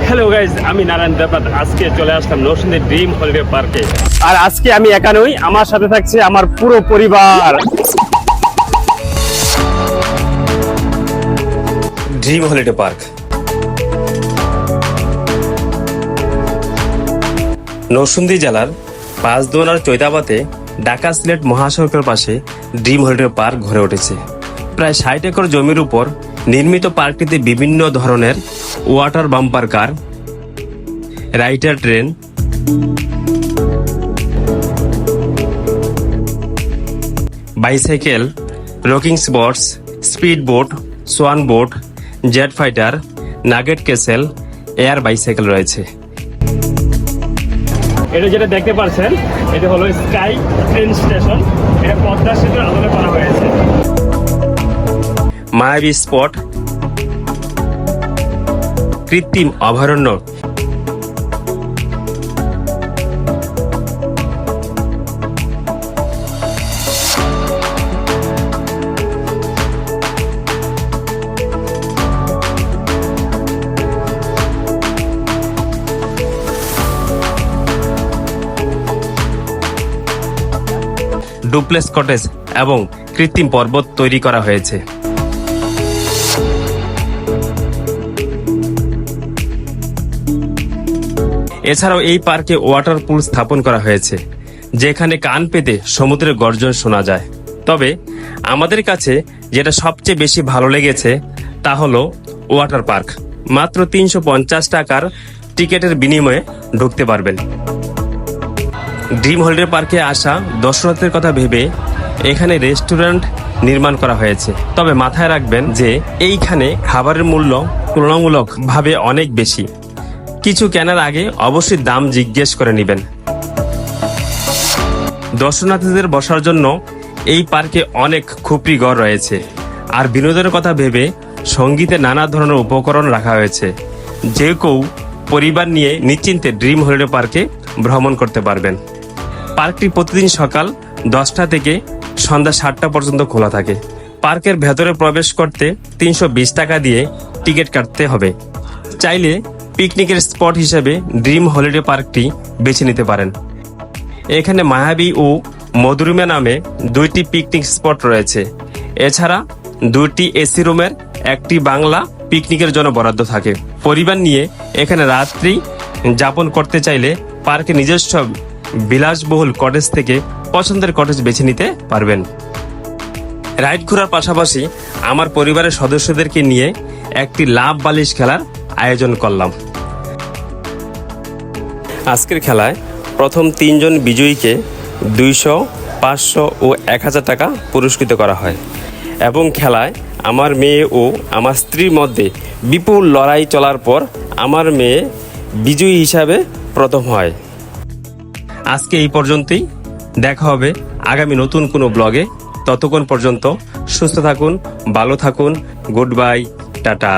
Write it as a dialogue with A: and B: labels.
A: Hello guys, আমি নারায়ণ দেবনাথ। আজকে চলে আসলাম নরসিংদী ড্রিম হলিডে পার্কে। আর আজকে আমি একা নই, আমার সাথে থাকছে আমার পুরো পরিবার। ড্রিম হলিডে পার্ক নরসিংদী জেলার পাঁচদোনার চৈতাবাতে ঢাকা সিলেট মহাসড়কের পাশে ড্রিম হলিডে পার্ক গড়ে উঠেছে। প্রায় ৬০ একর জমির উপর নির্মিত পার্কটিতে বিভিন্ন ধরনের water bumper car, rider train, bicycle, rocking sports, speed boat, swan boat, jet fighter, nugget castle, air bicycle রয়েছে। এটা যেটা দেখতে পাচ্ছেন, এটা হলো স্কাই ট্রেন স্টেশন। এটা পদ্মা সেতুর আদলে করা হয়েছে। মায়াবী স্পট, কৃত্রিম অভয়ারণ্য, ডুপ্লেক্স কটেজ এবং কৃত্রিম পর্বত তৈরি করা হয়েছে। এছাড়াও এই পার্কে ওয়াটার পুল স্থাপন করা হয়েছে, যেখানে কান পেতে সমুদ্রের গর্জন শোনা যায়। তবে আমাদের কাছে যেটা সবচেয়ে বেশি ভালো লেগেছে তা হলো ওয়াটার পার্ক। মাত্র ৩৫০ টাকার টিকিটের বিনিময়ে ঢুকতে পারবেন। ড্রিম হলিডে পার্কে আসা দর্শনার্থীর কথা ভেবে এখানে রেস্টুরেন্ট নির্মাণ করা হয়েছে। তবে মাথায় রাখবেন যে এইখানে খাবারের মূল্য তুলনামূলকভাবে অনেক বেশি। কিছু কেনার আগে অবশ্যই দাম জিজ্ঞেস করে নেবেন। দর্শনার্থীদের বসার জন্য এই পার্কে অনেক খুপড়ি ঘর রয়েছে। আর বিনোদনের কথা ভেবে সঙ্গীতে নানা ধরনের উপকরণ রাখা হয়েছে। যে কেউ পরিবার নিয়ে নিশ্চিন্তে ড্রিম হলিডে পার্কে ভ্রমণ করতে পারবেন। পার্কটি প্রতিদিন সকাল 10টা থেকে সন্ধ্যা 7টা পর্যন্ত খোলা থাকে। পার্কের ভেতরে প্রবেশ করতে 320 টাকা দিয়ে টিকিট কাটতে হবে। চাইলে পিকনিকের স্পট হিসেবে ড্রিম হলিডে পার্কটি বেছে নিতে পারেন। এখানে মায়াবী ও মধুরিমা নামে 2টি পিকনিক স্পট রয়েছে। এছাড়া 2টি এসি রুমের একটি বাংলা পিকনিকের জন্য বরাদ্দ থাকে। পরিবার নিয়ে এখানে রাত্রি যাপন করতে চাইলে পার্কে নিজস্ব বিলাসবহুল কটেজ থেকে পছন্দের কটেজ বেছে নিতে পারবেন। রাইড ঘোরার পাশাপাশি আমার পরিবারের সদস্যদেরকে নিয়ে একটি লাভ বালিশ খেলার আয়োজন করলাম। আজকের খেলায় প্রথম 3 জন বিজয়ীকে 200, 500 ও 1000 টাকা পুরস্কৃত করা হয় এবং খেলায় আমার মেয়ে ও আমার স্ত্রীর মধ্যে বিপুল লড়াই চলার পর আমার মেয়ে বিজয়ী হিসাবে প্রথম হয়। আজকে এই পর্যন্তই। দেখা হবে আগামী নতুন কোনো ব্লগে। ততক্ষণ পর্যন্ত সুস্থ থাকুন, ভালো থাকুন। Good bye, tata.